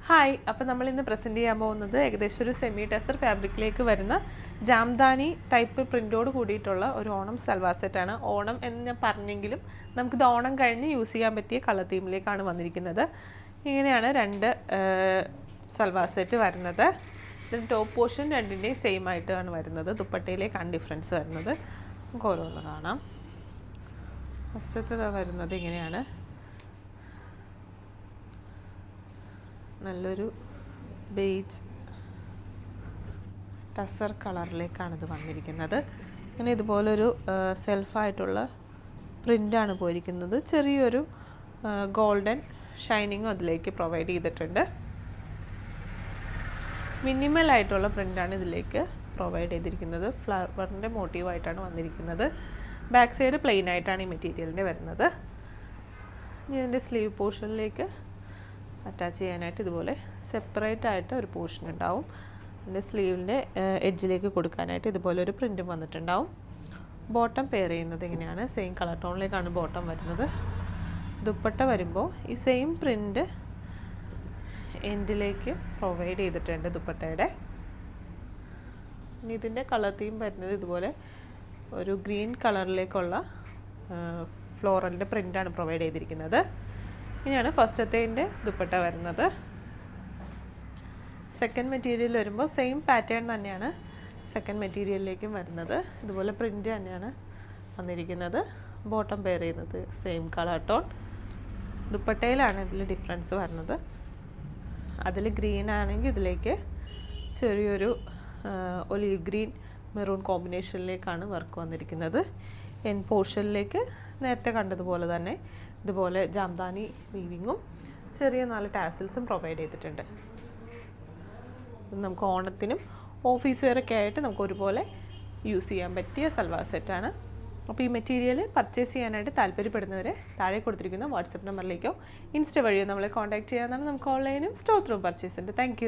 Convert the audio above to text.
Hi, അപ്പോൾ നമ്മൾ ഇന്ന് പ്രസൻറ്റ് ചെയ്യാൻ പോകുന്നത് ഏകദേശം ഒരു സെമി ടെസർ ഫാബ്രിക്കിലേക്ക് വരുന്ന ജാംദാനി ടൈപ്പ് പ്രിൻ്റോട് കൂടിയിട്ടുള്ള ഒരു ഓണം സൽവാർ സെറ്റാണ്. ഓണം എന്ന് ഞാൻ പറഞ്ഞെങ്കിലും നമുക്കിത് ഓണം കഴിഞ്ഞ് യൂസ് ചെയ്യാൻ പറ്റിയ കളർ തീമിലേക്കാണ് വന്നിരിക്കുന്നത്. ഇങ്ങനെയാണ് രണ്ട് സൽവാർ സെറ്റ് വരുന്നത്. ഇതിന് ടോപ്പ് പോർഷൻ രണ്ടിൻ്റെയും സെയിം ആയിട്ടാണ് വരുന്നത്. ദുപ്പട്ടയിലേക്കാണ് ഡിഫറൻസ് വരുന്നത്. നമുക്ക് ഓരോന്ന് കാണാം. ഫസ്റ്റത്തെ വരുന്നത് ഇങ്ങനെയാണ്. നല്ലൊരു ബേജ് ടസർ കളറിലേക്കാണിത് വന്നിരിക്കുന്നത്. ഇങ്ങനെ ഇതുപോലൊരു സെൽഫായിട്ടുള്ള പ്രിൻ്റാണ് പോയിരിക്കുന്നത്. ചെറിയൊരു ഗോൾഡൻ ഷൈനിങ്ങും അതിലേക്ക് പ്രൊവൈഡ് ചെയ്തിട്ടുണ്ട്. മിനിമൽ ആയിട്ടുള്ള പ്രിൻ്റാണ് ഇതിലേക്ക് പ്രൊവൈഡ് ചെയ്തിരിക്കുന്നത്. ഫ്ലവറിൻ്റെ മോട്ടീവായിട്ടാണ് വന്നിരിക്കുന്നത്. ബാക്ക് സൈഡ് പ്ലെയിൻ ആയിട്ടാണ് ഈ മെറ്റീരിയലിൻ്റെ വരുന്നത്. ഇനി ഇതിൻ്റെ സ്ലീവ് പോർഷനിലേക്ക് അറ്റാച്ച് ചെയ്യാനായിട്ട് ഇതുപോലെ സെപ്പറേറ്റ് ആയിട്ട് ഒരു പോർഷൻ ഉണ്ടാവും. അതിൻ്റെ സ്ലീവിൻ്റെ എഡ്ജിലേക്ക് കൊടുക്കാനായിട്ട് ഇതുപോലെ ഒരു പ്രിൻറ്റും വന്നിട്ടുണ്ടാവും. ബോട്ടം പെയർ ചെയ്യുന്നത് ഇങ്ങനെയാണ്. സെയിം കളർ ടോണിലേക്കാണ് ബോട്ടം വരുന്നത്. ദുപ്പട്ട വരുമ്പോൾ ഈ സെയിം പ്രിൻ്റ് എൻഡിലേക്ക് പ്രൊവൈഡ് ചെയ്തിട്ടുണ്ട് ദുപ്പട്ടയുടെ. ഇനി ഇതിൻ്റെ കളർ തീം വരുന്നത് ഇതുപോലെ ഒരു ഗ്രീൻ കളറിലേക്കുള്ള ഫ്ലോറലിൻ്റെ പ്രിൻ്റാണ് പ്രൊവൈഡ് ചെയ്തിരിക്കുന്നത്. ഇങ്ങനെയാണ് ഫസ്റ്റത്തേൻ്റെ ദുപ്പട്ട വരുന്നത്. സെക്കൻഡ് മെറ്റീരിയൽ വരുമ്പോൾ സെയിം പാറ്റേൺ തന്നെയാണ് സെക്കൻഡ് മെറ്റീരിയലിലേക്കും വരുന്നത്. ഇതുപോലെ പ്രിൻ്റ് തന്നെയാണ് വന്നിരിക്കുന്നത്. ബോട്ടം പെയർ ചെയ്യുന്നത് സെയിം കളർ ടോൺ. ദുപ്പട്ടയിലാണ് ഇതിൽ ഡിഫറൻസ് വരുന്നത്. അതിൽ ഗ്രീൻ ആണെങ്കിൽ ഇതിലേക്ക് ചെറിയൊരു ഒലീവ് ഗ്രീൻ മെറൂൺ കോമ്പിനേഷനിലേക്കാണ് വർക്ക് വന്നിരിക്കുന്നത്. എൻ പോർഷനിലേക്ക് നേരത്തെ കണ്ടതുപോലെ തന്നെ ഇതുപോലെ ജാംദാനി വീവിങ്ങും ചെറിയ 4 ടാസിൽസും പ്രൊവൈഡ് ചെയ്തിട്ടുണ്ട്. നമുക്ക് ഓണത്തിനും ഓഫീസ് വെയറൊക്കെ ആയിട്ട് നമുക്ക് ഒരുപോലെ യൂസ് ചെയ്യാൻ പറ്റിയ സൽവാർ സെറ്റാണ്. അപ്പോൾ ഈ മെറ്റീരിയൽ പർച്ചേസ് ചെയ്യാനായിട്ട് താല്പര്യപ്പെടുന്നവരെ താഴെ കൊടുത്തിരിക്കുന്ന വാട്സപ്പ് നമ്പറിലേക്കോ ഇൻസ്റ്റ വഴിയോ നമ്മളെ കോൺടാക്റ്റ് ചെയ്യാവുന്നതാണ്. നമുക്ക് ഓൺലൈനും സ്റ്റോർ ത്രൂ പർച്ചേസ് ഉണ്ട്. താങ്ക്